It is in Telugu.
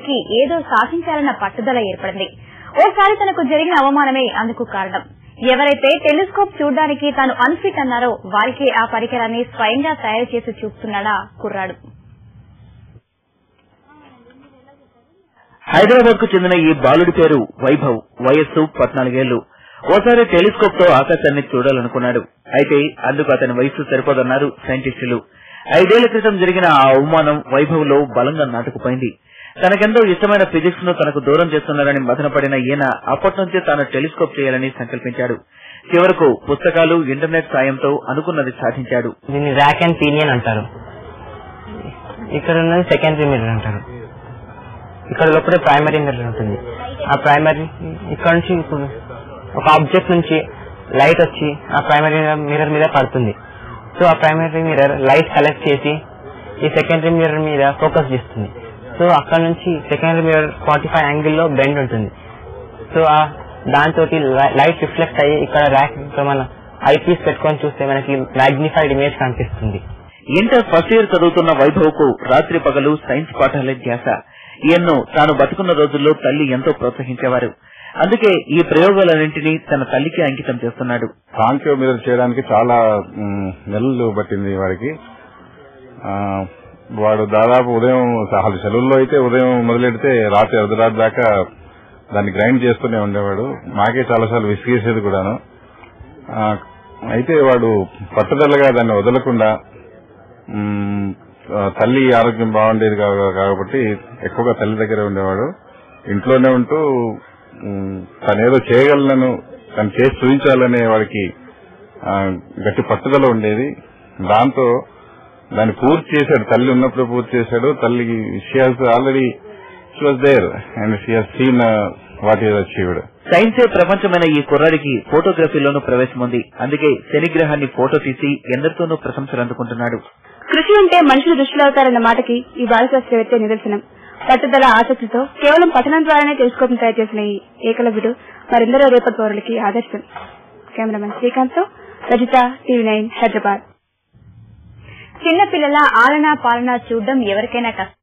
కి ఏదో సాధించాలన్న పట్టుదల ఏర్పడింది. ఓసారి తనకు జరిగిన అవమానమే అందుకు కారణం. ఎవరైతే టెలిస్కోప్ చూడడానికి తాను అన్ఫిట్ అన్నారో వారికే ఆ పరికరాన్ని స్వయంగా తయారు చేసి చూపుతున్నాడా కుర్రాడు. హైదరాబాద్ కు చెందిన ఈ బాలుడి పేరు వైభవ్. వయస్సు 14 ఏళ్లు. ఓసారి టెలిస్కోప్ తో ఆకాశాన్ని చూడాలనుకున్నాడు. అయితే అందుకు అతని వయస్సు సరిపోదన్నారు సైంటిస్టులు. 5 ఏళ్ల క్రితం జరిగిన ఆ అవమానం వైభవ్ లో బలంగా నాటుకుపోయింది. తనకెంతో ఇష్టమైన ఫిజిక్స్ ను తనకు దూరం చేస్తున్నారని మదనపడిన ఈయన అప్పటి నుంచే తాను టెలిస్కోప్ చేయాలని సంకల్పించాడు. చివరకు పుస్తకాలు, ఇంటర్నెట్ సాయంతో అనుకున్నది సాధించాడు. దీన్ని ర్యాక్ అండ్ పీనియన్ అంటారు. ఇక్కడ ఉన్నది సెకండరీ మిర్రర్ అంటారు. ఇక్కడ లోపల ప్రైమరీ మిర్రర్ ఉంటుంది. ఆ ప్రైమరీ ఇక్కడ నుంచి ఇప్పుడు ఒక ఆబ్జెక్ట్ నుంచి లైట్ వచ్చి ఆ ప్రైమరీ మిర్రర్ మీద పడుతుంది. సో ఆ ప్రైమరీ మిర్రర్ లైట్ కలెక్ట్ చేసి ఈ సెకండరీ మిర్రర్ మీద ఫోకస్ చేస్తుంది. సో అక్కడ నుంచి సెకండరీ మిర్రర్ 45 యాంగిల్లో బెండ్ ఉంటుంది. సో దాంతో లైట్ రిఫ్లెక్ట్ అయ్యి ఇక్కడ ర్యాక్ మన ఐపీస్ పెట్టుకొని చూస్తే మనకి మ్యాగ్నిఫైడ్ ఇమేజ్ కనిపిస్తుంది. ఇంటర్ ఫస్ట్ ఇయర్ చదువుతున్న వైభవ్ కు రాత్రి పగలు సైన్స్ పాఠాలే ధ్యాస. ఈయన్ను తాను బతుకున్న రోజుల్లో తల్లి ఎంతో ప్రోత్సహించేవారు. అందుకే ఈ ప్రయోగాలన్నింటినీ తన తల్లికి అంకితం చేస్తున్నాడు. కాంక్యో మిర్రర్ చేయడానికి చాలా నెలలు పట్టింది వాడికి. వాడు దాదాపు ఉదయం అసలు సెలవుల్లో అయితే ఉదయం మొదలెడితే రాత్రి అర్ధరాత్రి దాకా దాన్ని గ్రైండ్ చేస్తూనే ఉండేవాడు. మాకే చాలాసార్లు విసిగేసేది కూడాను. అయితే వాడు పట్టుదలగా దాన్ని వదలకుండా తల్లి ఆరోగ్యం బాగుండేది కాబట్టి ఎక్కువగా తల్లి దగ్గరే ఉండేవాడు. ఇంట్లోనే ఉంటూ తనేదో చేయగలను, తను చేసి చూపించాలనే వాడికి గట్టి పట్టుదల ఉండేది. దాంతో దాన్ని పూర్తి చేశాడు. తల్లి ఉన్నప్పుడు పూర్తి చేశాడు. తల్లికి she has already she was there and she has seen what is achieved. సైన్సే ప్రపంచమైన ఈ కుర్రాడికి ఫోటోగ్రఫీలోనూ ప్రవేశం ఉంది. అందుకే శనిగ్రహాన్ని ఫోటో తీసి ఎందరితోనూ ప్రశంసలు అందుకుంటున్నాడు. కృషి అంటే మనుషులు దుష్టులు అవుతారన్న మాటకి ఈ బాల శాస్త్రవేత్త నిదర్శనం. పట్టుదల, ఆసక్తితో కేవలం పఠనం ద్వారానే టెలిస్కోప్ తయారు చేసిన ఈ ఏకలవ్యుడు మరెందరో రేపటి పౌరులకి ఆదర్శం. కెమెరామెన్ శ్రీకాంత్ తో రజిత, TV9 హైదరాబాద్. చిన్నపిల్లల ఆలనా పాలనా చూడడం ఎవరికైనా కష్టం.